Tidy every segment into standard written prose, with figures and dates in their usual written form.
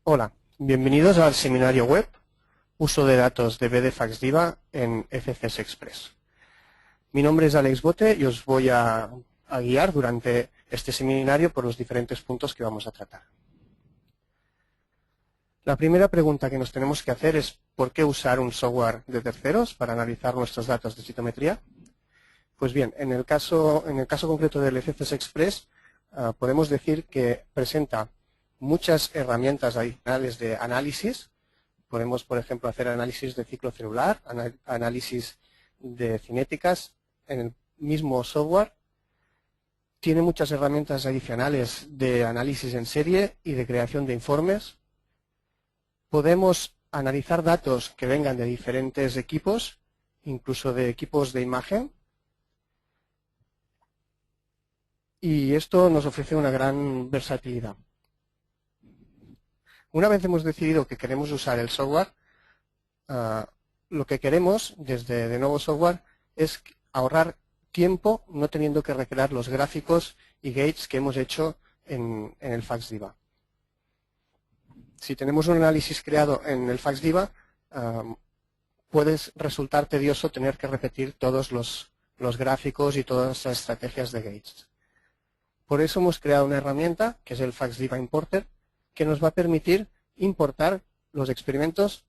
Hola, bienvenidos al seminario web Uso de datos de BDFaxDiva en FCS Express. Mi nombre es Alex Bote y os voy a guiar durante este seminario por los diferentes puntos que vamos a tratar. La primera pregunta que nos tenemos que hacer es ¿por qué usar un software de terceros para analizar nuestros datos de citometría? Pues bien, en el caso concreto del FCS Express podemos decir que presenta muchas herramientas adicionales de análisis. Podemos, por ejemplo, hacer análisis de ciclo celular, análisis de cinéticas en el mismo software. Tiene muchas herramientas adicionales de análisis en serie y de creación de informes. Podemos analizar datos que vengan de diferentes equipos, incluso de equipos de imagen. Y esto nos ofrece una gran versatilidad. Una vez hemos decidido que queremos usar el software, lo que queremos desde de nuevo software es ahorrar tiempo no teniendo que recrear los gráficos y gates que hemos hecho en el FaxDiva. Si tenemos un análisis creado en el FaxDiva, puede resultar tedioso tener que repetir todos los gráficos y todas las estrategias de gates. Por eso hemos creado una herramienta, que es el FaxDiva Importer, que nos va a permitir importar los experimentos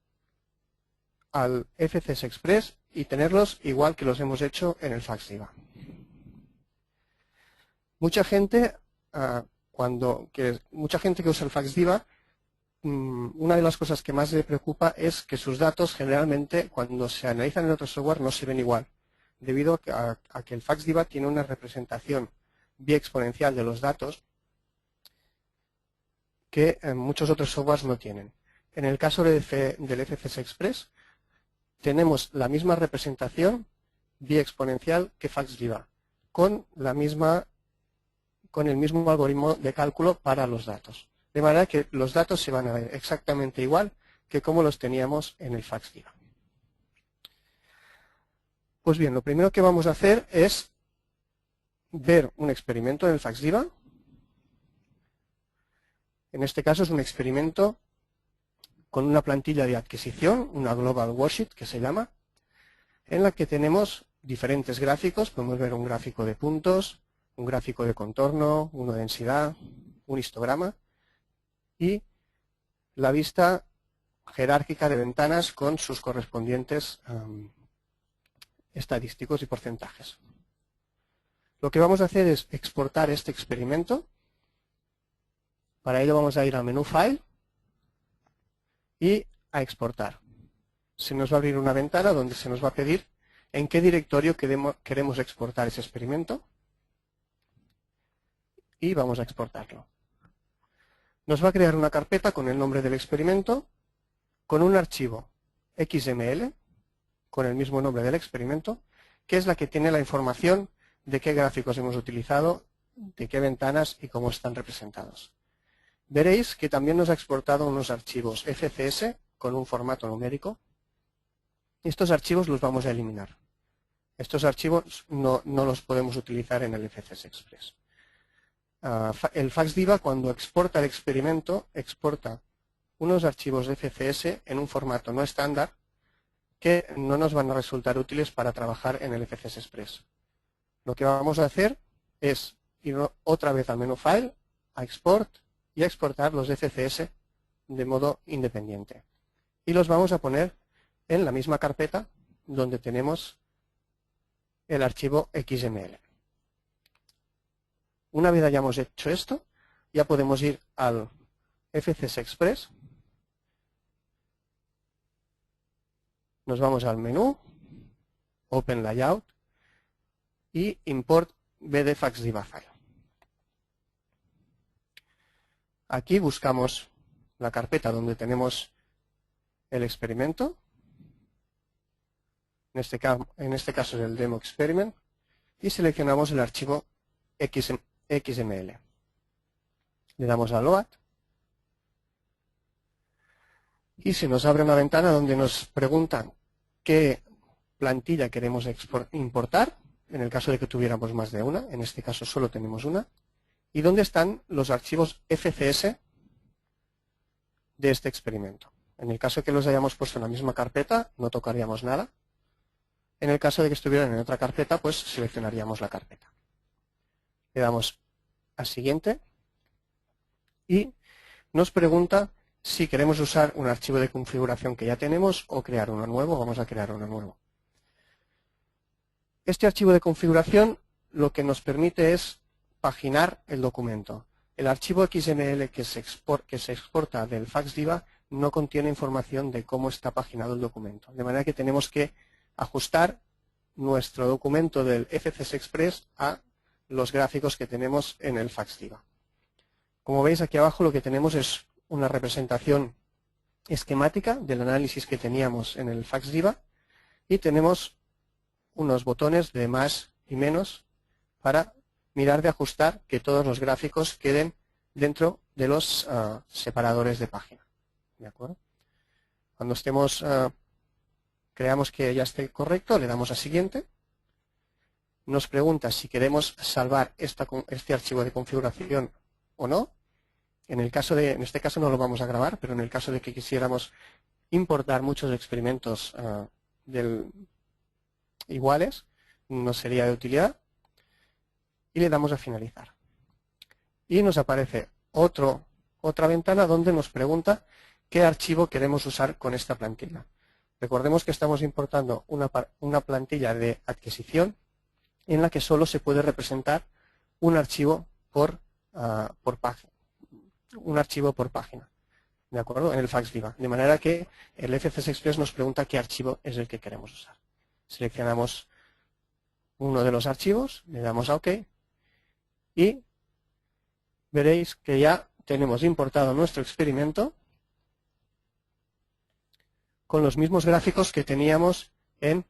al FCS Express y tenerlos igual que los hemos hecho en el FaxDiva. Mucha gente que usa el FaxDiva, una de las cosas que más le preocupa es que sus datos generalmente cuando se analizan en otro software no se ven igual, debido a que el FaxDiva tiene una representación biexponencial de los datos que muchos otros softwares no tienen. En el caso del FCS Express tenemos la misma representación biexponencial que FaxDiva, con el mismo algoritmo de cálculo para los datos. De manera que los datos se van a ver exactamente igual que como los teníamos en el FaxDiva. Pues bien, lo primero que vamos a hacer es ver un experimento en el FaxDiva. En este caso es un experimento con una plantilla de adquisición, una Global Worksheet que se llama, en la que tenemos diferentes gráficos. Podemos ver un gráfico de puntos, un gráfico de contorno, uno de densidad, un histograma y la vista jerárquica de ventanas con sus correspondientes estadísticos y porcentajes. Lo que vamos a hacer es exportar este experimento. Para ello vamos a ir al menú File y a exportar. Se nos va a abrir una ventana donde se nos va a pedir en qué directorio queremos exportar ese experimento y vamos a exportarlo. Nos va a crear una carpeta con el nombre del experimento, con un archivo XML, con el mismo nombre del experimento, que es la que tiene la información de qué gráficos hemos utilizado, de qué ventanas y cómo están representados. Veréis que también nos ha exportado unos archivos FCS con un formato numérico. Estos archivos los vamos a eliminar. Estos archivos no los podemos utilizar en el FCS Express. El FaxDiva, cuando exporta el experimento, exporta unos archivos de FCS en un formato no estándar que no nos van a resultar útiles para trabajar en el FCS Express. Lo que vamos a hacer es ir otra vez al menú File, a Export y a exportar los FCS de modo independiente. Y los vamos a poner en la misma carpeta donde tenemos el archivo XML. Una vez hayamos hecho esto, ya podemos ir al FCS Express. Nos vamos al menú, Open Layout y Import BDFaxDiva File. Aquí buscamos la carpeta donde tenemos el experimento. En este caso es el Demo Experiment. Y seleccionamos el archivo XML. Le damos a Load. Y se nos abre una ventana donde nos preguntan qué plantilla queremos importar, en el caso de que tuviéramos más de una. En este caso solo tenemos una. Y dónde están los archivos FCS de este experimento. En el caso de que los hayamos puesto en la misma carpeta, no tocaríamos nada. En el caso de que estuvieran en otra carpeta, pues seleccionaríamos la carpeta. Le damos a siguiente y nos pregunta si queremos usar un archivo de configuración que ya tenemos o crear uno nuevo. Vamos a crear uno nuevo. Este archivo de configuración lo que nos permite es paginar el documento. El archivo XML que se exporta del FAXDIVA no contiene información de cómo está paginado el documento. De manera que tenemos que ajustar nuestro documento del FCS Express a los gráficos que tenemos en el FAXDIVA. Como veis, aquí abajo lo que tenemos es una representación esquemática del análisis que teníamos en el FAXDIVA y tenemos unos botones de más y menos para mirar de ajustar que todos los gráficos queden dentro de los separadores de página. ¿De acuerdo? Cuando creamos que ya esté correcto, le damos a siguiente. Nos pregunta si queremos salvar este archivo de configuración o no. En este caso no lo vamos a grabar, pero en el caso de que quisiéramos importar muchos experimentos iguales, nos sería de utilidad. Y le damos a finalizar. Y nos aparece otra ventana donde nos pregunta qué archivo queremos usar con esta plantilla. Recordemos que estamos importando una plantilla de adquisición en la que solo se puede representar un archivo por página. ¿De acuerdo? En el FAXDIVA. De manera que el FCS Express nos pregunta qué archivo es el que queremos usar. Seleccionamos uno de los archivos, le damos a OK y veréis que ya tenemos importado nuestro experimento con los mismos gráficos que teníamos en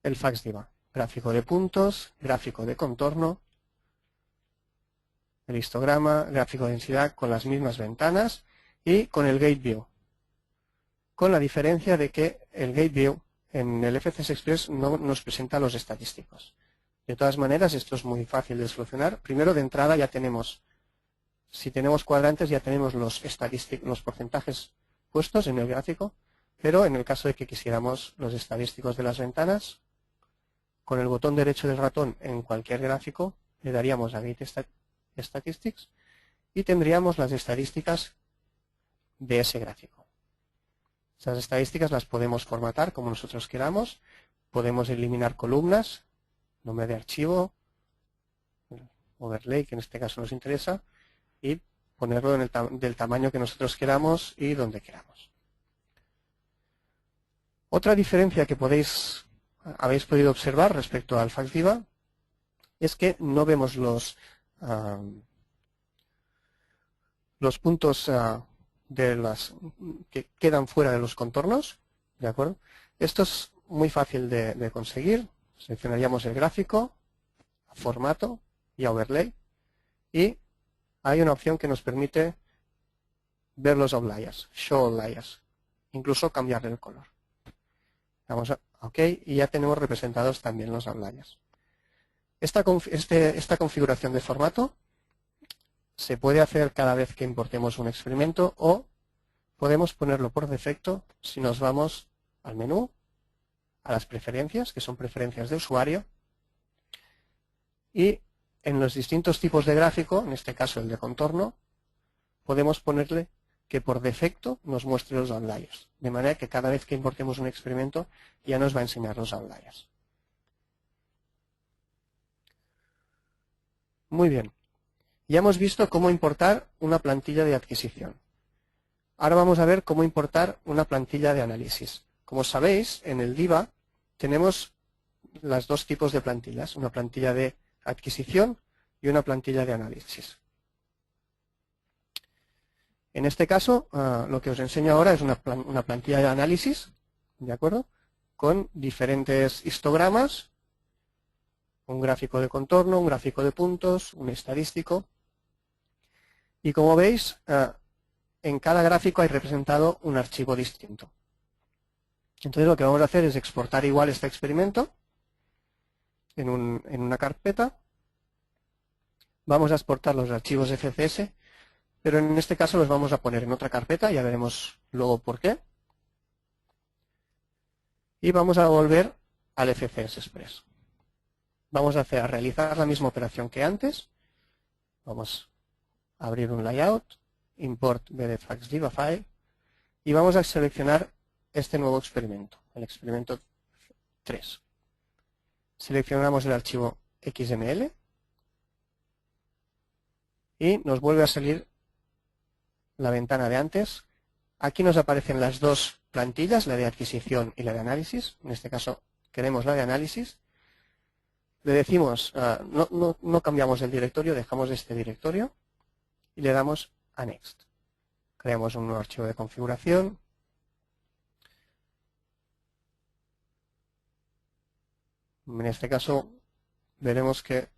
el FAXDIVA. Gráfico de puntos, gráfico de contorno, el histograma, gráfico de densidad con las mismas ventanas y con el Gate View. Con la diferencia de que el Gate View en el FCS Express no nos presenta los estadísticos. De todas maneras, esto es muy fácil de solucionar. Primero, de entrada, ya tenemos, si tenemos cuadrantes, ya tenemos los porcentajes puestos en el gráfico, pero en el caso de que quisiéramos los estadísticos de las ventanas, con el botón derecho del ratón en cualquier gráfico, le daríamos a Gate Statistics y tendríamos las estadísticas de ese gráfico. Esas estadísticas las podemos formatar como nosotros queramos, podemos eliminar columnas, nombre de archivo, overlay, que en este caso nos interesa, y ponerlo del tamaño que nosotros queramos y donde queramos. Otra diferencia que habéis podido observar respecto al FAXDIVA es que no vemos los puntos que quedan fuera de los contornos, ¿de acuerdo? Esto es muy fácil de conseguir. Seleccionaríamos el gráfico, formato y overlay, y hay una opción que nos permite ver los outliers, show outliers, incluso cambiarle el color. Damos a OK y ya tenemos representados también los outliers. Esta configuración de formato se puede hacer cada vez que importemos un experimento o podemos ponerlo por defecto si nos vamos al menú, a las preferencias, que son preferencias de usuario, y en los distintos tipos de gráfico, en este caso el de contorno, podemos ponerle que por defecto nos muestre los outliers, de manera que cada vez que importemos un experimento ya nos va a enseñar los outliers. Muy bien, ya hemos visto cómo importar una plantilla de adquisición. Ahora vamos a ver cómo importar una plantilla de análisis. Como sabéis, en el DIVA tenemos los dos tipos de plantillas, una plantilla de adquisición y una plantilla de análisis. En este caso, lo que os enseño ahora es una plantilla de análisis, ¿de acuerdo? Con diferentes histogramas, un gráfico de contorno, un gráfico de puntos, un estadístico. Y como veis, en cada gráfico hay representado un archivo distinto. Entonces lo que vamos a hacer es exportar igual este experimento en una carpeta. Vamos a exportar los archivos FCS. pero en este caso los vamos a poner en otra carpeta, ya veremos luego por qué. Y vamos a volver al FCS Express. Vamos a realizar la misma operación que antes. Vamos a abrir un layout, import bdfaxdiva file, y vamos a seleccionar este nuevo experimento, el experimento 3. Seleccionamos el archivo XML y nos vuelve a salir la ventana de antes. Aquí nos aparecen las dos plantillas, la de adquisición y la de análisis. En este caso queremos la de análisis. Le decimos, no cambiamos el directorio, dejamos este directorio y le damos a Next. Creamos un nuevo archivo de configuración. En este caso veremos que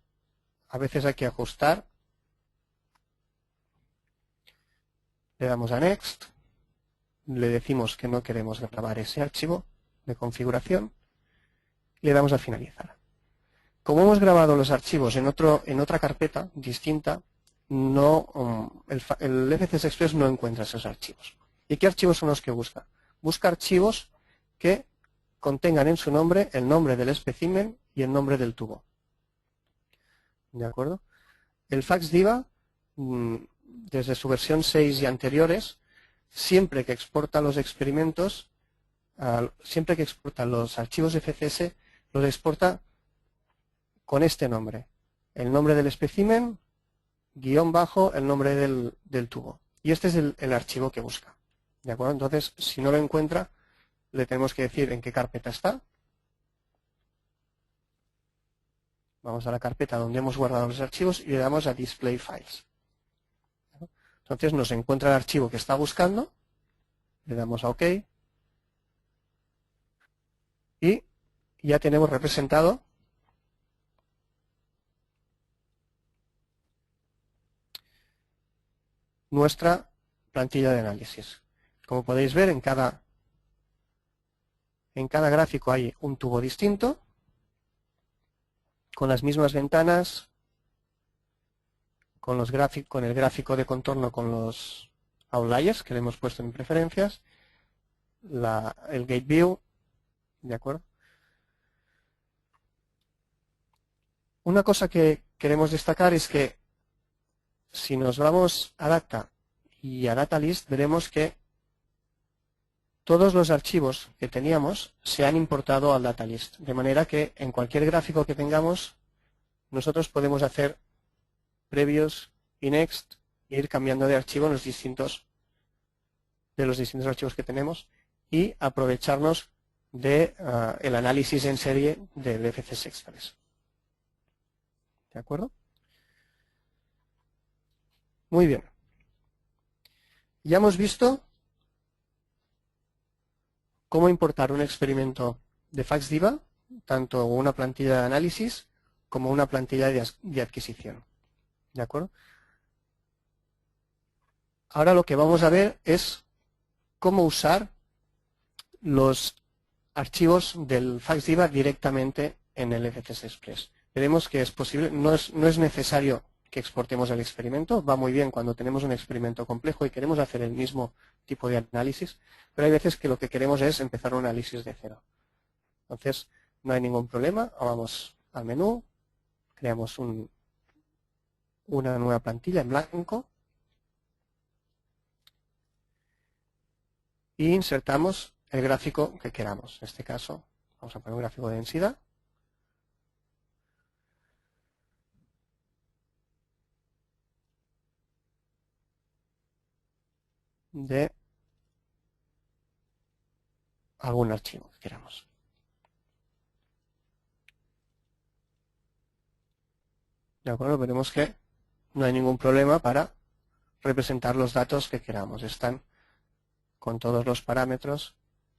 a veces hay que ajustar. Le damos a Next. Le decimos que no queremos grabar ese archivo de configuración. Le damos a finalizar. Como hemos grabado los archivos en otra carpeta distinta, el FCS Express no encuentra esos archivos. ¿Y qué archivos son los que busca? Busca archivos que contengan en su nombre el nombre del espécimen y el nombre del tubo. ¿De acuerdo? El FAXDIVA, desde su versión 6 y anteriores, siempre que exporta los experimentos, siempre que exporta los archivos FCS, los exporta con este nombre. El nombre del espécimen, guión bajo, el nombre del tubo. Y este es el archivo que busca. ¿De acuerdo? Entonces, si no lo encuentra, le tenemos que decir en qué carpeta está. Vamos a la carpeta donde hemos guardado los archivos y le damos a Display Files. Entonces nos encuentra el archivo que está buscando, le damos a OK y ya tenemos representado nuestra plantilla de análisis. Como podéis ver, en cada gráfico hay un tubo distinto, con las mismas ventanas, con el gráfico de contorno con los outliers que le hemos puesto en preferencias, el gate view, ¿de acuerdo? Una cosa que queremos destacar es que si nos vamos a Data y a Data List, veremos que todos los archivos que teníamos se han importado al Data List, de manera que en cualquier gráfico que tengamos, nosotros podemos hacer previos y next e ir cambiando de archivo en los distintos archivos que tenemos y aprovecharnos de el análisis en serie del FCS Express. ¿De acuerdo? Muy bien. Ya hemos visto cómo importar un experimento de FAXDIVA, tanto una plantilla de análisis como una plantilla de adquisición. ¿De acuerdo? Ahora lo que vamos a ver es cómo usar los archivos del FAXDIVA directamente en el FCS Express. Veremos que es posible, no es necesario que exportemos el experimento, va muy bien cuando tenemos un experimento complejo y queremos hacer el mismo tipo de análisis, pero hay veces que lo que queremos es empezar un análisis de cero. Entonces, no hay ningún problema, vamos al menú, creamos una nueva plantilla en blanco y insertamos el gráfico que queramos. En este caso, vamos a poner un gráfico de densidad. De algún archivo que queramos. De acuerdo, veremos que no hay ningún problema para representar los datos que queramos. Están con todos los parámetros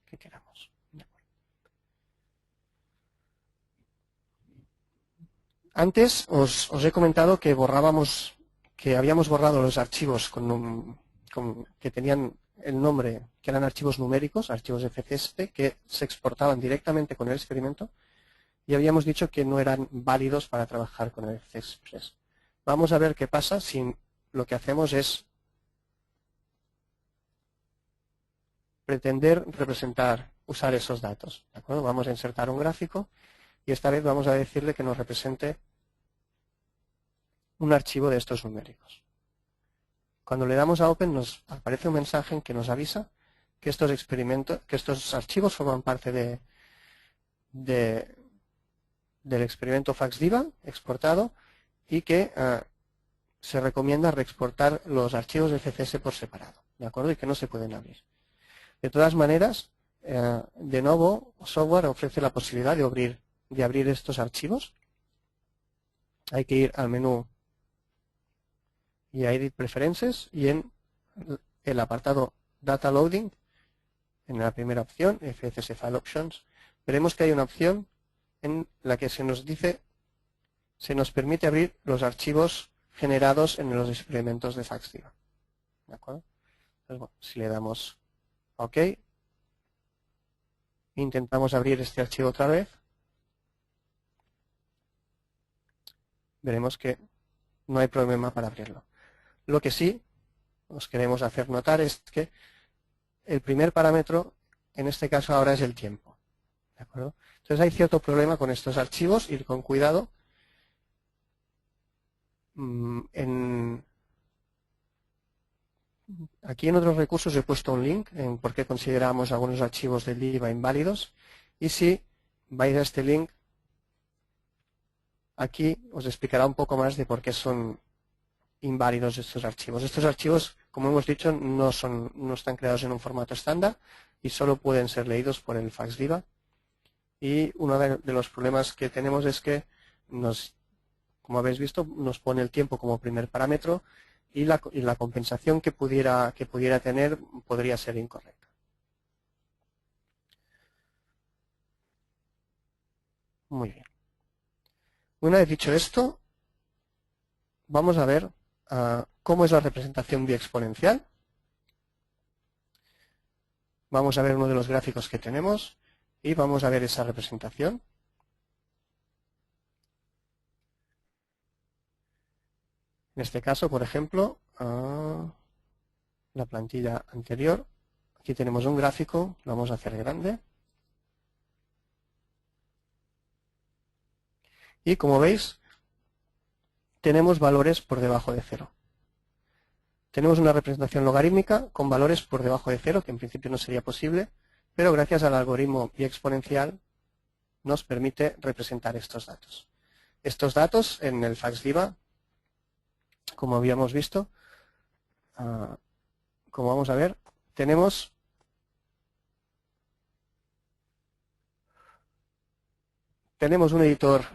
que queramos. Antes os he comentado que habíamos borrado los archivos que tenían el nombre, que eran archivos numéricos, archivos FCS, que se exportaban directamente con el experimento, y habíamos dicho que no eran válidos para trabajar con el FCS Express. Vamos a ver qué pasa si lo que hacemos es pretender usar esos datos. ¿De acuerdo? Vamos a insertar un gráfico y esta vez vamos a decirle que nos represente un archivo de estos numéricos. Cuando le damos a Open nos aparece un mensaje en que nos avisa que estos archivos forman parte del experimento FAXDIVA exportado y que se recomienda reexportar los archivos de CSS por separado, ¿de acuerdo? Y que no se pueden abrir. De todas maneras, de nuevo, Software ofrece la posibilidad de abrir estos archivos. Hay que ir al menú y a Edit Preferences y en el apartado Data Loading, en la primera opción, FCS File Options, veremos que hay una opción en la que se nos permite abrir los archivos generados en los experimentos de FAXDIVA. ¿De acuerdo? Entonces, bueno, si le damos OK, intentamos abrir este archivo otra vez, veremos que no hay problema para abrirlo. Lo que sí os queremos hacer notar es que el primer parámetro, en este caso ahora, es el tiempo. ¿De acuerdo? Entonces hay cierto problema con estos archivos, ir con cuidado. Aquí en otros recursos he puesto un link en por qué consideramos algunos archivos del DIVA inválidos. Y si vais a este link, aquí os explicará un poco más de por qué son inválidos estos archivos. Estos archivos, como hemos dicho, no están creados en un formato estándar y solo pueden ser leídos por el FAXDIVA. Y uno de los problemas que tenemos es que como habéis visto, nos pone el tiempo como primer parámetro y la compensación que pudiera tener podría ser incorrecta. Muy bien. Una vez dicho esto, vamos a ver cómo es la representación biexponencial. Vamos a ver uno de los gráficos que tenemos y vamos a ver esa representación. En este caso, por ejemplo, la plantilla anterior, aquí tenemos un gráfico, lo vamos a hacer grande. Y como veis, tenemos valores por debajo de 0. Tenemos una representación logarítmica con valores por debajo de 0, que en principio no sería posible, pero gracias al algoritmo biexponencial nos permite representar estos datos. Estos datos en el FAXDIVA, como habíamos visto, como vamos a ver, tenemos un editor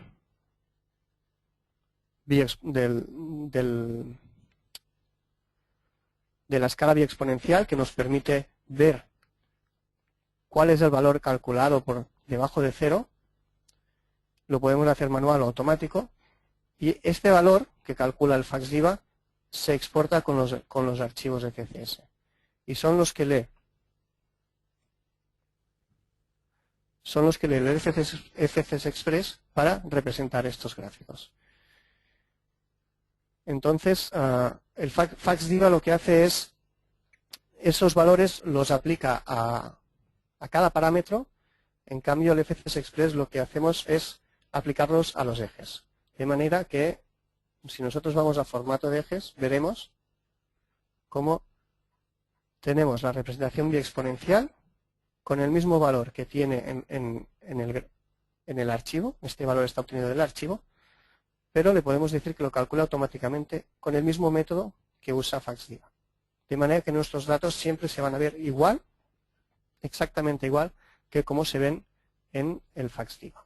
de la escala biexponencial que nos permite ver cuál es el valor calculado por debajo de 0. Lo podemos hacer manual o automático. Y este valor que calcula el FAXDIVA se exporta con los archivos de CSS. Y son los que lee. Son los que lee el FCS Express para representar estos gráficos. Entonces, el FAXDIVA lo que hace es, esos valores los aplica a cada parámetro. En cambio, el FCS Express lo que hacemos es aplicarlos a los ejes. De manera que, si nosotros vamos a formato de ejes, veremos cómo tenemos la representación biexponencial con el mismo valor que tiene en el archivo. Este valor está obtenido del archivo, pero le podemos decir que lo calcula automáticamente con el mismo método que usa FAXDIVA. De manera que nuestros datos siempre se van a ver igual, exactamente igual, que como se ven en el FAXDIVA.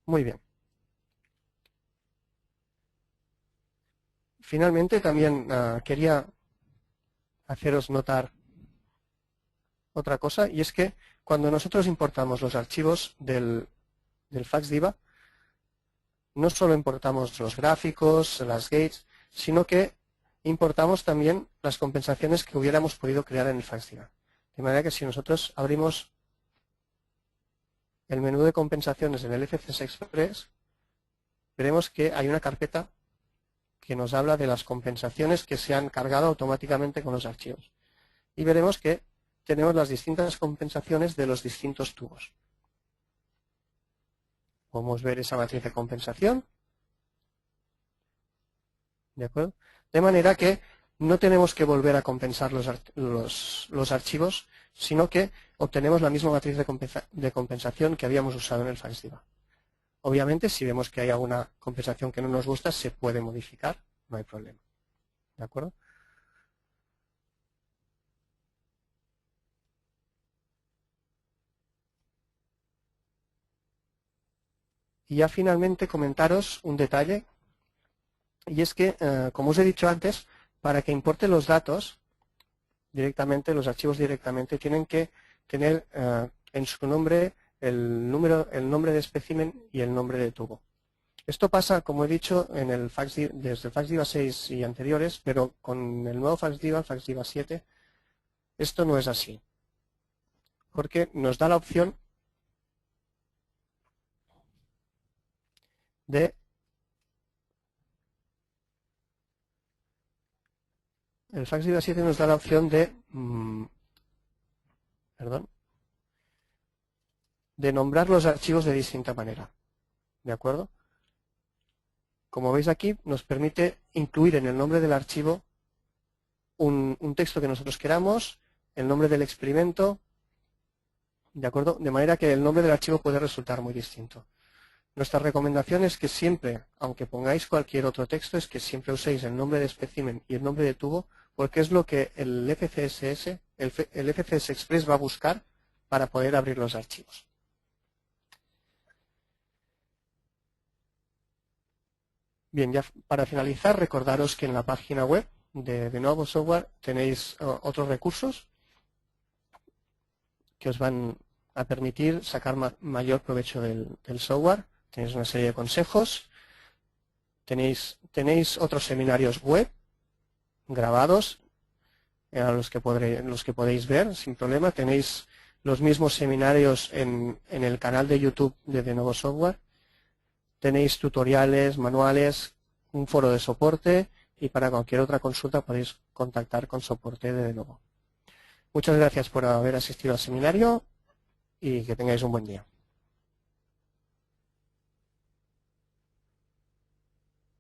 Muy bien. Finalmente, también quería haceros notar otra cosa, y es que cuando nosotros importamos los archivos del FAXDIVA, no solo importamos los gráficos, las gates, sino que importamos también las compensaciones que hubiéramos podido crear en el FAXDIVA. De manera que si nosotros abrimos el menú de compensaciones en el FCS Express, veremos que hay una carpeta que nos habla de las compensaciones que se han cargado automáticamente con los archivos. Y veremos que tenemos las distintas compensaciones de los distintos tubos. Podemos ver esa matriz de compensación. ¿De acuerdo? De manera que no tenemos que volver a compensar los archivos, sino que obtenemos la misma matriz de compensación que habíamos usado en el FACSDIVA. Obviamente, si vemos que hay alguna compensación que no nos gusta, se puede modificar, no hay problema. ¿De acuerdo? Y ya finalmente comentaros un detalle, y es que, como os he dicho antes, para que importe los datos directamente, los archivos directamente, tienen que tener en su nombre el nombre de espécimen y el nombre de tubo. Esto pasa, como he dicho, desde el FACSDIVA 6 y anteriores, pero con el nuevo FACSDIVA, el FACSDIVA 7, esto no es así, porque nos da la opción de el FACSDIVA 7 nos da la opción de nombrar los archivos de distinta manera. ¿De acuerdo? Como veis aquí, nos permite incluir en el nombre del archivo un texto que nosotros queramos, el nombre del experimento, ¿de acuerdo? De manera que el nombre del archivo puede resultar muy distinto. Nuestra recomendación es que siempre, aunque pongáis cualquier otro texto, es que siempre uséis el nombre de espécimen y el nombre de tubo, porque es lo que el FCS Express va a buscar para poder abrir los archivos. Bien, ya para finalizar, recordaros que en la página web de Nuevo Software tenéis otros recursos que os van a permitir sacar mayor provecho del software. Tenéis una serie de consejos, tenéis otros seminarios web grabados los que podéis ver sin problema. Tenéis los mismos seminarios en el canal de YouTube de Nuevo Software. Tenéis tutoriales, manuales, un foro de soporte y para cualquier otra consulta podéis contactar con soporte de Nuevo. Muchas gracias por haber asistido al seminario y que tengáis un buen día.